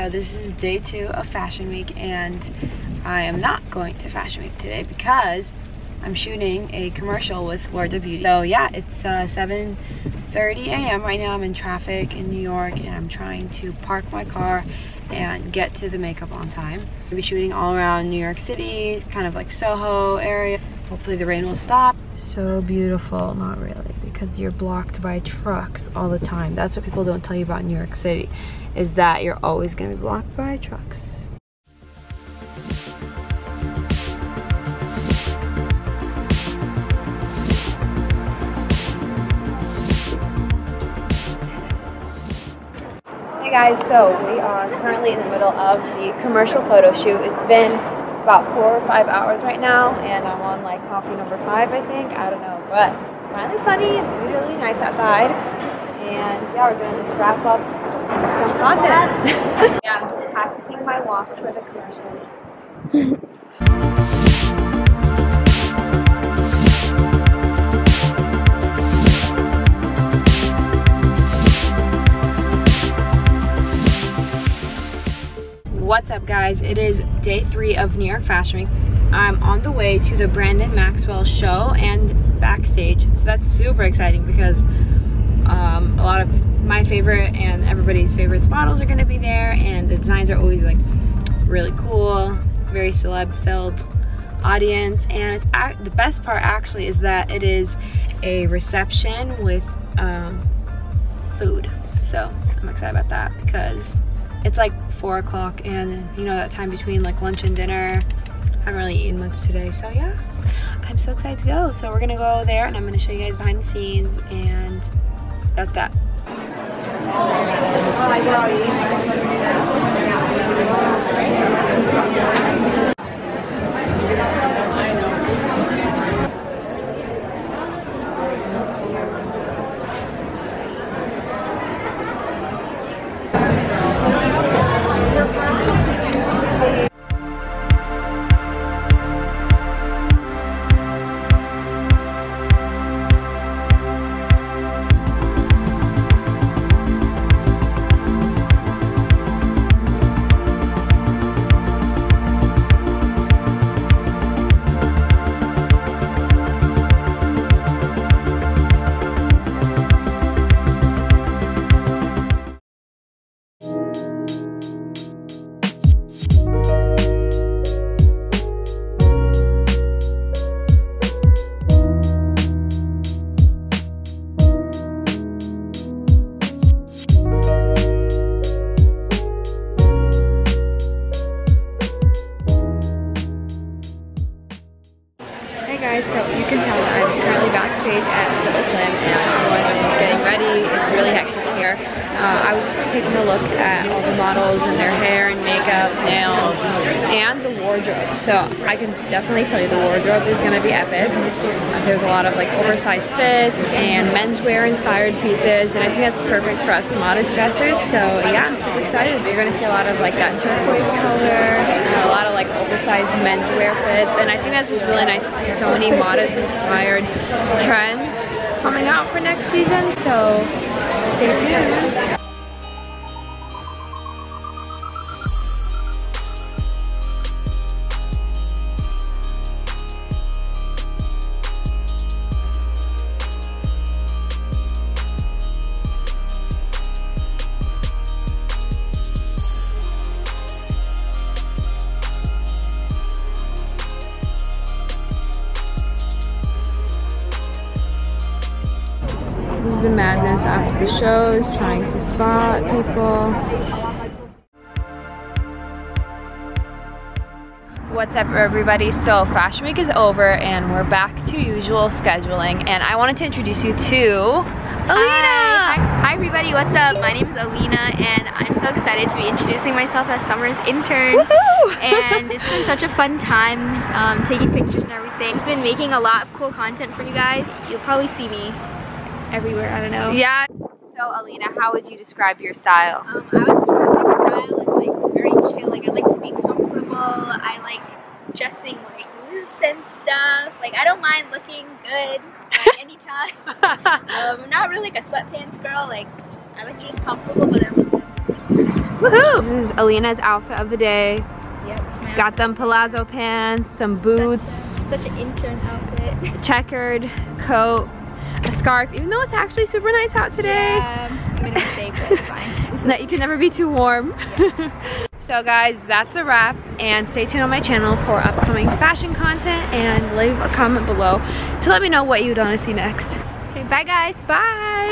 so this is day 2 of Fashion Week, and I am not going to Fashion Week today because I'm shooting a commercial with Lord of Beauty. So yeah, it's 7:30 a.m. right now. I'm in traffic in New York, and I'm trying to park my car and get to the makeup on time. I'll be shooting all around New York City, kind of like Soho area. Hopefully the rain will stop. So beautiful, not really, because you're blocked by trucks all the time. That's what people don't tell you about New York City, is that you're always gonna be blocked by trucks. Hey guys, so we are currently in the middle of the commercial photo shoot. It's been about 4 or 5 hours right now, and I'm on like coffee number 5, I think. I don't know, but it's finally sunny. It's really nice outside, and yeah, we're gonna just wrap up some content. Yeah, I'm just practicing my walk for the commercial. What's up guys, it is day 3 of New York Fashion Week. I'm on the way to the Brandon Maxwell show and backstage, so that's super exciting because a lot of my favorite and everybody's favorite models are going to be there, and the designs are always like really cool, very celeb filled audience. And it's the best part actually is that it is a reception with food, so I'm excited about that because it's like 4 o'clock, and you know that time between like lunch and dinner. I haven't really eaten much today, so yeah, I'm so excited to go. So we're gonna go there, and I'm gonna show you guys behind the scenes, and that's that. Oh my God. Guys, so you can tell that I'm currently backstage at Intern, and I'm getting ready. It's really hectic here. I was just taking a look at all the models and their hair and makeup, nails, and the wardrobe. So I can definitely tell you the wardrobe is going to be epic. There's a lot of like oversized fits and menswear inspired pieces, and I think that's perfect for us modest dressers. So yeah, I'm super excited. You're going to see a lot of like that turquoise color, a lot of like oversized menswear fits, and I think that's just really nice to see so many modest inspired trends coming out for next season. So stay tuned. The madness after the shows, trying to spot people. What's up everybody? So Fashion Week is over and we're back to usual scheduling, and I wanted to introduce you to ALEENA! Hi everybody, what's up? My name is ALEENA, and I'm so excited to be introducing myself as Summer's intern. And it's been such a fun time taking pictures and everything. I've been making a lot of cool content for you guys. You'll probably see me everywhere, I don't know. Yeah. So ALEENA, how would you describe your style? I would describe my style as like very chill. Like I like to be comfortable. I like dressing like loose and stuff. Like I don't mind looking good like anytime. I'm not really like a sweatpants girl. Like I like to just comfortable, but then look good. Woohoo! This is ALEENA's outfit of the day. Yep, got them palazzo pants, some boots. Such an intern outfit. Checkered coat, a scarf, even though it's actually super nice out today. Yeah, I made a mistake, but it's fine. It's not, you can never be too warm. Yeah. So guys, that's a wrap, and stay tuned on my channel for upcoming fashion content, and leave a comment below to let me know what you'd want to see next. Okay, bye guys. Bye!